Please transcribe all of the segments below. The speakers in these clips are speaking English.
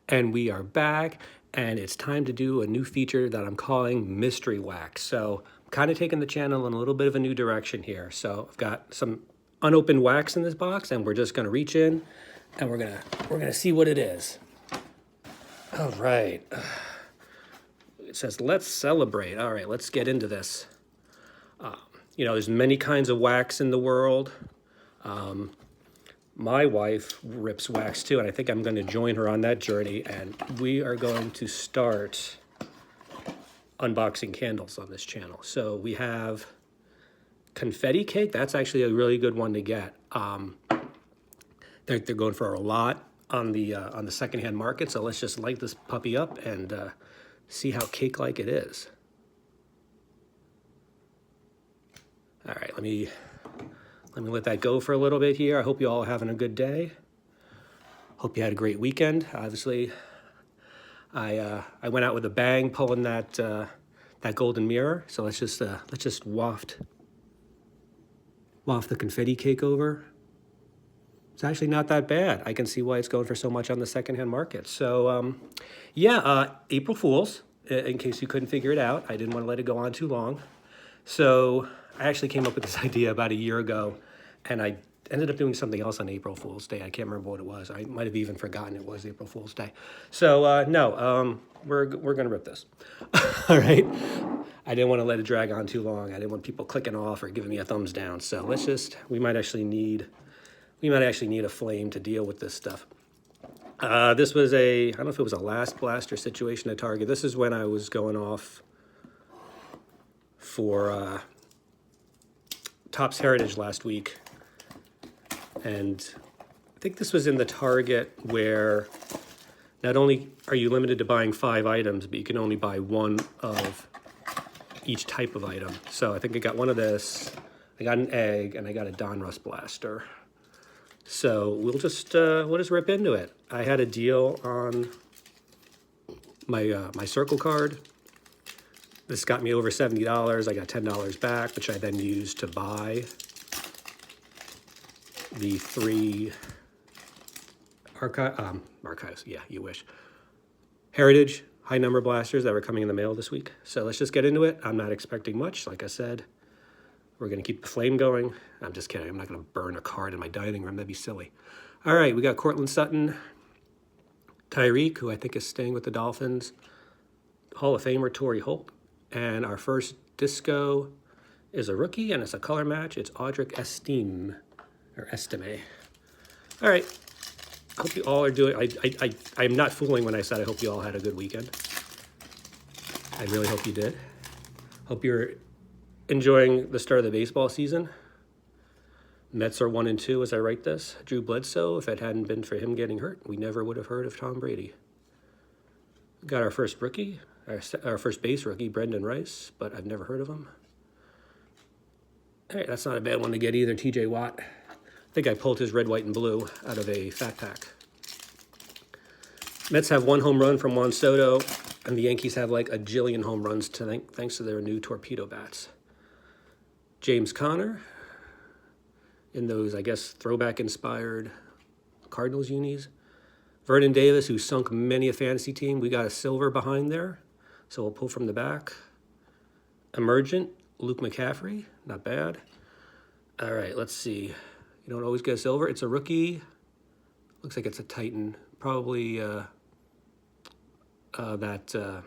And we are back, and it's time to do a new feature that I'm calling Mystery Wax. So I'm kind of taking the channel in a little bit of a new direction here. So I've got some unopened wax in this box, and we're just gonna reach in and we're gonna see what it is. All right. It says, let's celebrate. All right, let's get into this. You know, there's many kinds of wax in the world. My wife rips wax too, and I think I'm going to join her on that journey. And we are going to start unboxing candles on this channel. So we have confetti cake. That's actually a really good one to get. They're going for a lot on the secondhand market. So let's just light this puppy up and see how cake-like it is. All right, let me let that go for a little bit here. I hope you all are having a good day. Hope you had a great weekend. Obviously, I went out with a bang, pulling that golden mirror. So let's just waft the confetti cake over. It's actually not that bad. I can see why it's going for so much on the secondhand market. So yeah, April Fools. In case you couldn't figure it out, I didn't want to let it go on too long. So I actually came up with this idea about a year ago, and I ended up doing something else on April Fool's Day. I can't remember what it was. I might have even forgotten it was April Fool's Day. So no, we're gonna rip this. All right. I didn't want to let it drag on too long. I didn't want people clicking off or giving me a thumbs down. So we might actually need a flame to deal with this stuff. This was I don't know if it was a last blaster situation at Target. This is when I was going off for Topps Heritage last week. And I think this was in the Target where not only are you limited to buying 5 items, but you can only buy 1 of each type of item. So I think I got one of this, I got an egg, and I got a Donruss blaster. So we'll just rip into it. I had a deal on my Circle card. This got me over $70. I got $10 back, which I then used to buy the 3 archives. Yeah, you wish. Heritage high number blasters that were coming in the mail this week. So let's just get into it. I'm not expecting much. Like I said, we're going to keep the flame going. I'm just kidding. I'm not going to burn a card in my dining room. That'd be silly. All right, we got Cortland Sutton, Tyreek, who I think is staying with the Dolphins, Hall of Famer Torrey Holt, and our first disco is a rookie, and it's a color match. It's Audric Estime. All right. Hope you all are doing. I'm not fooling when I said I hope you all had a good weekend. I really hope you did. Hope you're enjoying the start of the baseball season. Mets are 1-2 as I write this. Drew Bledsoe, if it hadn't been for him getting hurt, we never would have heard of Tom Brady. We got our first rookie, our first base rookie, Brendan Rice, but I've never heard of him. All right, that's not a bad one to get either, TJ Watt. I think I pulled his red, white, and blue out of a fat pack. Mets have 1 home run from Juan Soto, and the Yankees have like a jillion home runs thanks to their new torpedo bats. James Conner in those, I guess, throwback-inspired Cardinals unis. Vernon Davis, who sunk many a fantasy team. We got a silver behind there, so we'll pull from the back. Emergent, Luke McCaffrey, not bad. All right, let's see. You don't always get a silver. It's a rookie. Looks like it's a Titan. Probably that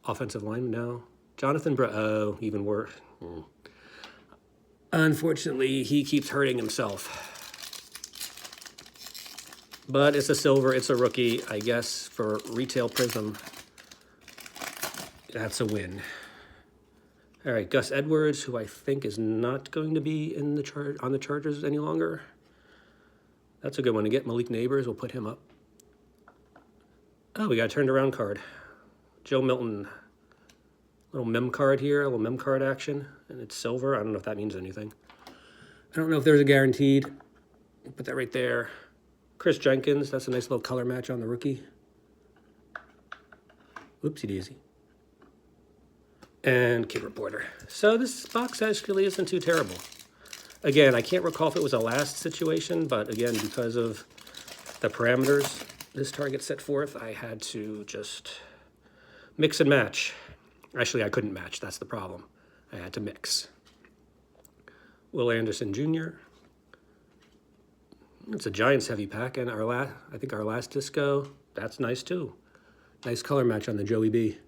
offensive line. No. Jonathan oh, even worse. Unfortunately, he keeps hurting himself. But it's a silver. It's a rookie. I guess for Retail Prism, that's a win. All right, Gus Edwards, who I think is not going to be in on the Chargers any longer. That's a good one to get. Malik Neighbors, we'll put him up. Oh, we got a turned around card. Joe Milton. Little mem card here, a little mem card action, and it's silver. I don't know if that means anything. I don't know if there's a guaranteed. Put that right there. Chris Jenkins, that's a nice little color match on the rookie. Whoopsie daisy. And Kid Reporter. So this box actually isn't too terrible. Again, I can't recall if it was a last situation, but again, because of the parameters, this target set forth, I had to just mix and match. Actually, I couldn't match. That's the problem. I had to mix. Will Anderson Jr. It's a Giants heavy pack, and I think our last disco, that's nice too. Nice color match on the Joey B.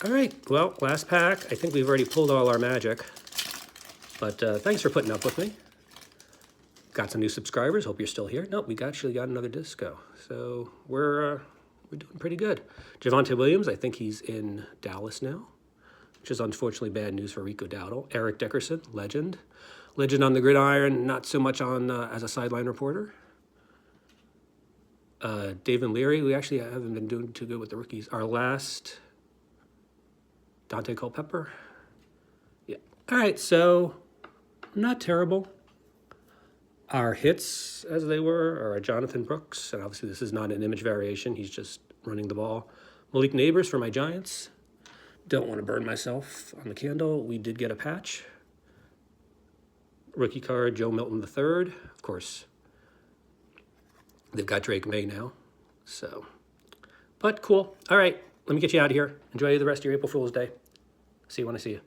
All right, well, last pack. I think we've already pulled all our magic, but thanks for putting up with me. Got some new subscribers. Hope you're still here. Nope, we actually got another disco, so we're doing pretty good. Javonte Williams, I think he's in Dallas now, which is unfortunately bad news for Rico Dowdle. Eric Dickerson, legend. Legend on the gridiron, not so much on as a sideline reporter. David Leary, we actually haven't been doing too good with the rookies. Our last, Dante Culpepper. Yeah. All right, so not terrible. Our hits, as they were, are Jonathan Brooks, and obviously this is not an image variation. He's just running the ball. Malik Neighbors for my Giants. Don't want to burn myself on the candle. We did get a patch. Rookie card, Joe Milton III. Of course, they've got Drake May now. So, but cool. All right, let me get you out of here. Enjoy the rest of your April Fool's Day. See you when I see you.